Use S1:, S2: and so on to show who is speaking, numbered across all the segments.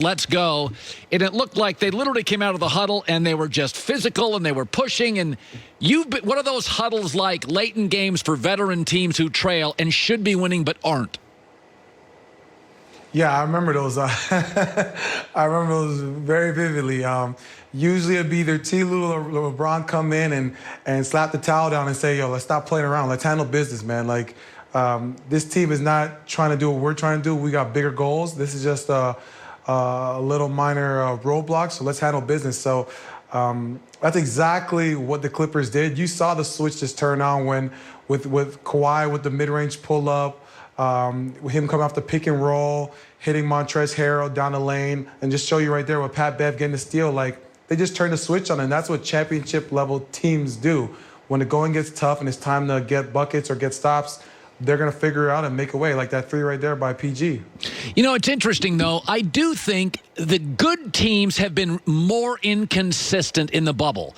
S1: let's go. And it looked like they literally came out of the huddle and they were just physical and they were pushing. And what are those huddles like late in games for veteran teams who trail and should be winning but aren't?
S2: Yeah, I remember those. I remember those very vividly. Usually it'd be either T. Lue or LeBron come in and slap the towel down and say, yo, let's stop playing around. Let's handle business, man. Like, this team is not trying to do what we're trying to do. We got bigger goals. This is just a little minor roadblock, so let's handle business. So that's exactly what the Clippers did. You saw the switch just turn on when with Kawhi with the mid-range pull-up, him coming off the pick and roll, hitting Montrezl Harrell down the lane, and just show you right there with Pat Bev getting the steal. Like, they just turned the switch on, and that's what championship-level teams do. When the going gets tough and it's time to get buckets or get stops, they're going to figure it out and make a way, like that three right there by PG.
S1: You know, it's interesting, though. I do think the good teams have been more inconsistent in the bubble.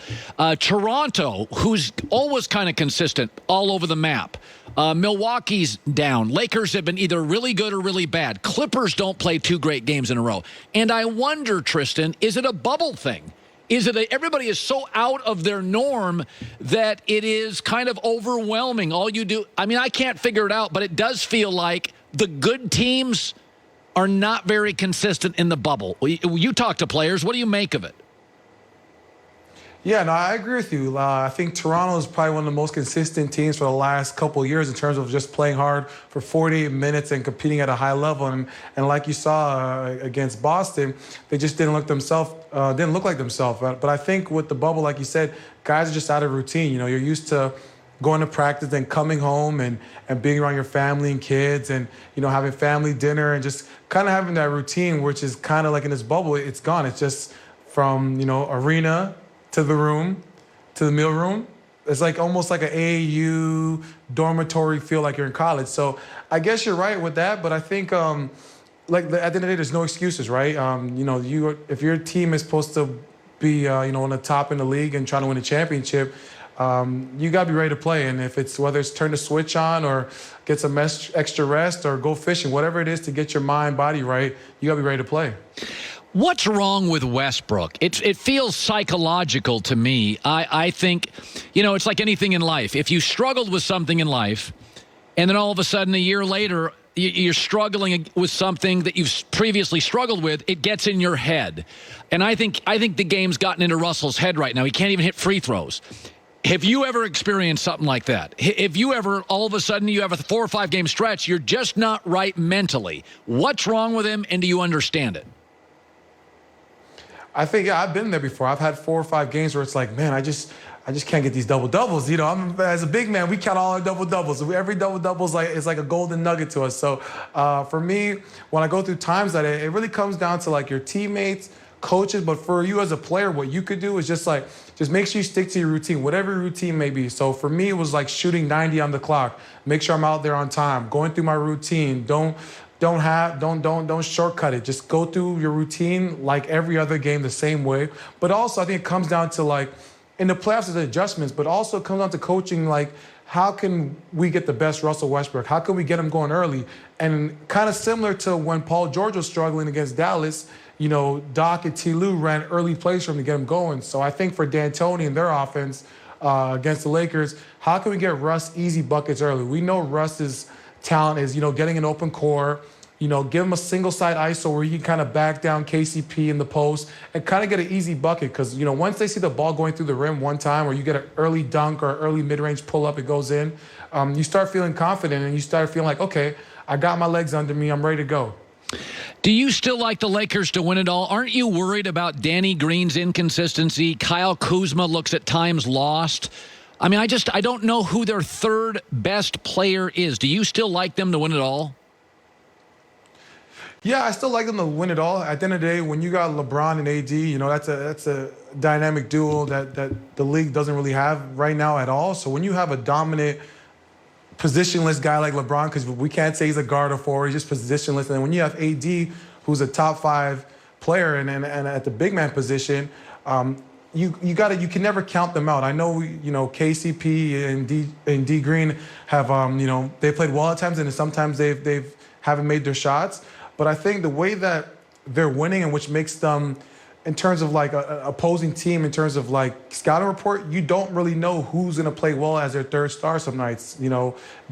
S1: Toronto, who's always kind of consistent all over the map. Milwaukee's down. Lakers have been either really good or really bad. Clippers don't play 2 great games in a row. And I wonder, Tristan, is it a bubble thing? Is it everybody is so out of their norm that it is kind of overwhelming? All you do, I mean, I can't figure it out, but it does feel like the good teams are not very consistent in the bubble. You talk to players. What do you make of it?
S2: Yeah, no, I agree with you. I think Toronto is probably one of the most consistent teams for the last couple of years in terms of just playing hard for 48 minutes and competing at a high level. And like you saw against Boston, they just didn't look like themselves. But I think with the bubble, like you said, guys are just out of routine. You know, you're used to going to practice and coming home and being around your family and kids and, you know, having family dinner and just kind of having that routine, which is kind of like in this bubble, it's gone. It's just from, you know, arena to the room, to the meal room. It's like almost like an AAU dormitory feel like you're in college. So I guess you're right with that, but I think like at the end of the day, there's no excuses, right? You know, if your team is supposed to be you know, on the top in the league and trying to win a championship, you got to be ready to play. And if it's whether it's turn the switch on or get some extra rest or go fishing, whatever it is to get your mind, body right, you got to be ready to play.
S1: What's wrong with Westbrook? It feels psychological to me. I think, you know, it's like anything in life. If you struggled with something in life, and then all of a sudden a year later you're struggling with something that you've previously struggled with, it gets in your head. And I think the game's gotten into Russell's head right now. He can't even hit free throws. Have you ever experienced something like that? Have you ever, all of a sudden, you have a 4 or 5 game stretch, you're just not right mentally? What's wrong with him, and do you understand it?
S2: I think, yeah, I've been there before. I've had 4 or 5 games where it's like, man, I just can't get these double-doubles. You know, as a big man, we count all our double-doubles. Every double-double is like a golden nugget to us. So for me, when I go through times that it really comes down to like your teammates, coaches, but for you as a player, what you could do is just make sure you stick to your routine, whatever your routine may be. So for me, it was like shooting 90 on the clock. Make sure I'm out there on time, going through my routine. Don't shortcut it. Just go through your routine like every other game the same way. But also, I think it comes down to like in the playoffs, there's adjustments, but also it comes down to coaching. Like, how can we get the best Russell Westbrook? How can we get him going early? And kind of similar to when Paul George was struggling against Dallas, you know, Doc and T. Lue ran early plays for him to get him going. So I think for D'Antoni and their offense against the Lakers, how can we get Russ easy buckets early? We know Russ's talent is, you know, getting an open court, you know, give him a single-side ISO where he can kind of back down KCP in the post and kind of get an easy bucket. Because, you know, once they see the ball going through the rim one time or you get an early dunk or early mid-range pull-up, it goes in, you start feeling confident and you start feeling like, okay, I got my legs under me, I'm ready to go.
S1: Do you still like the Lakers to win it all? Aren't you worried about Danny Green's inconsistency? Kyle Kuzma looks at times lost. I mean, I don't know who their third best player is. Do you still like them to win it all?
S2: Yeah, I still like them to win it all. At the end of the day, when you got LeBron and AD, you know, that's a dynamic duo that the league doesn't really have right now at all. So when you have a dominant positionless guy like LeBron, because we can't say he's a guard or forward, he's just positionless. And when you have AD, who's a top 5 player and at the big man position, you can never count them out. I know, you know, KCP and D Green have, you know, they played well at times and sometimes they've haven't made their shots. But I think the way that they're winning and which makes them, in terms of like a opposing team, in terms of like scouting report, you don't really know who's going to play well as their third star some nights.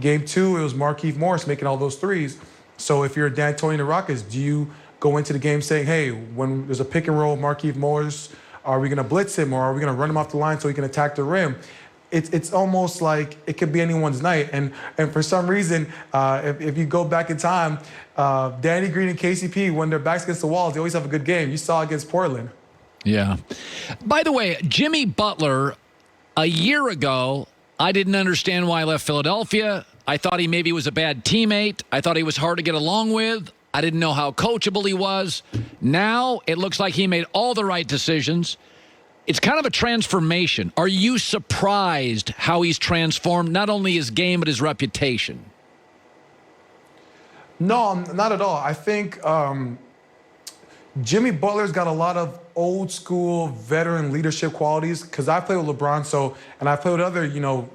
S2: Game 2, it was Markieff Morris making all those threes. So if you're D'Antoni and the Rockets, do you go into the game saying, hey, when there's a pick and roll, Markieff Morris, are we going to blitz him or are we going to run him off the line so he can attack the rim? It's almost like it could be anyone's night. And for some reason, if you go back in time, Danny Green and KCP, when their backs against the walls, they always have a good game. You saw against Portland.
S1: Yeah. By the way, Jimmy Butler, a year ago, I didn't understand why he left Philadelphia. I thought he maybe was a bad teammate. I thought he was hard to get along with. I didn't know how coachable he was. Now it looks like he made all the right decisions. It's kind of a transformation. Are you surprised how he's transformed not only his game but his reputation?
S2: No, not at all. I think Jimmy Butler's got a lot of old school veteran leadership qualities because I play with LeBron, and I play with other,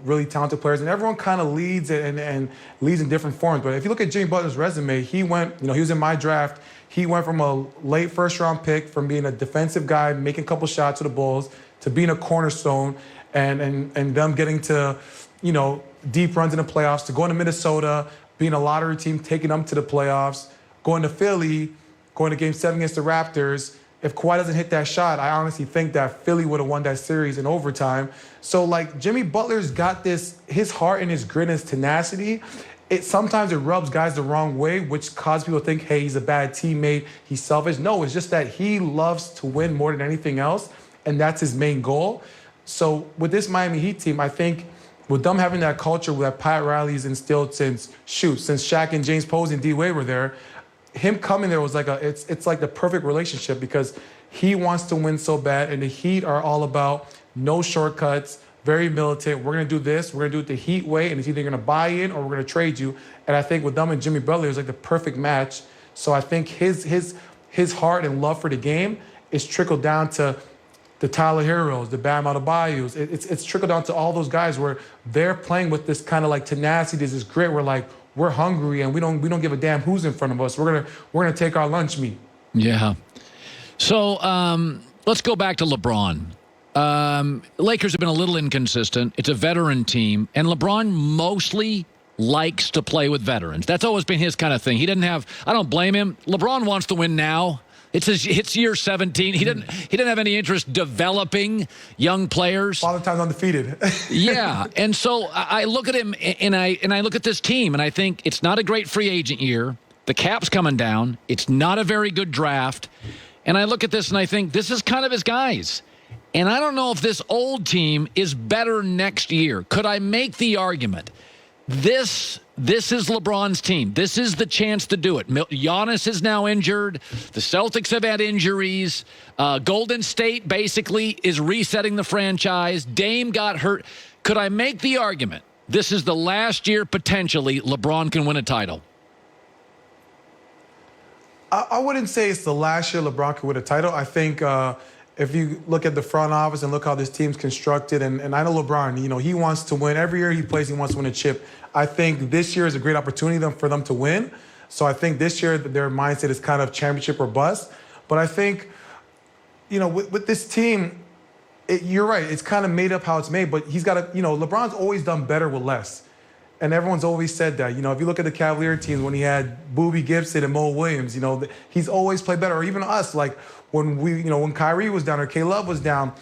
S2: really talented players, and everyone kind of leads and leads in different forms. But if you look at Jimmy Butler's resume, he went, he was in my draft. He went from a late first-round pick, from being a defensive guy, making a couple shots to the Bulls, to being a cornerstone, and them getting to, deep runs in the playoffs, to going to Minnesota, being a lottery team, taking them to the playoffs, going to Philly, going to Game 7 against the Raptors. If Kawhi doesn't hit that shot, I honestly think that Philly would have won that series in overtime. So, Jimmy Butler's got this, his heart and his grit and his tenacity. Sometimes it rubs guys the wrong way, which causes people to think, hey, he's a bad teammate, he's selfish. No, it's just that he loves to win more than anything else, and that's his main goal. So with this Miami Heat team, I think with them having that culture that Pat Riley's instilled since Shaq and James Posey and D. Wade were there, him coming there was like it's like the perfect relationship because he wants to win so bad, and the Heat are all about no shortcuts, very militant. We're going to do this. We're going to do it the Heat way, and it's either going to buy in or we're going to trade you. And I think with them and Jimmy Butler, it was like the perfect match. So I think his heart and love for the game is trickled down to the Tyler Heroes, the Bam Adebayos. It's trickled down to all those guys where they're playing with this kind of like tenacity, this grit. We're hungry and we don't give a damn who's in front of us. We're gonna take our lunch meat.
S1: Yeah. So let's go back to LeBron. Lakers have been a little inconsistent. It's a veteran team, and LeBron mostly likes to play with veterans. That's always been his kind of thing. He doesn't have. I don't blame him. LeBron wants to win now. It's year 17. He didn't have any interest developing young players.
S2: Father time's undefeated.
S1: Yeah, and so I look at him and I look at this team and I think it's not a great free agent year. The cap's coming down. It's not a very good draft. And I look at this and I think this is kind of his guys. And I don't know if this old team is better next year. Could I make the argument? This is LeBron's team. This is the chance to do it. Giannis is now injured. The Celtics have had injuries. Golden State basically is resetting the franchise. Dame got hurt. Could I make the argument this is the last year potentially LeBron can win a title?
S2: I wouldn't say it's the last year LeBron can win a title. I think if you look at the front office and look how this team's constructed, and I know LeBron, he wants to win. Every year he plays, he wants to win a chip. I think this year is a great opportunity for them to win. So I think this year their mindset is kind of championship or bust. But I think, with this team, you're right. It's kind of made up how it's made. But he's got to, LeBron's always done better with less. And everyone's always said that. If you look at the Cavalier teams when he had Boobie Gibson and Mo Williams, he's always played better. Or even us, like when when Kyrie was down or K-Love was down,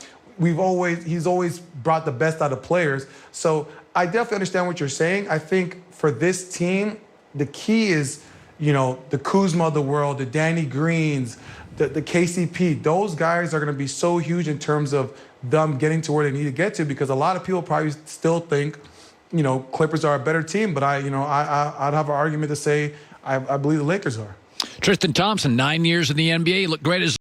S2: he's always brought the best out of players. So I definitely understand what you're saying. I think for this team, the key is, the Kuzma of the world, the Danny Greens, the KCP. Those guys are going to be so huge in terms of them getting to where they need to get to, because a lot of people probably still think, Clippers are a better team, but I'd have an argument to say I believe the Lakers are.
S1: Tristan Thompson, 9 years in the NBA, looked great as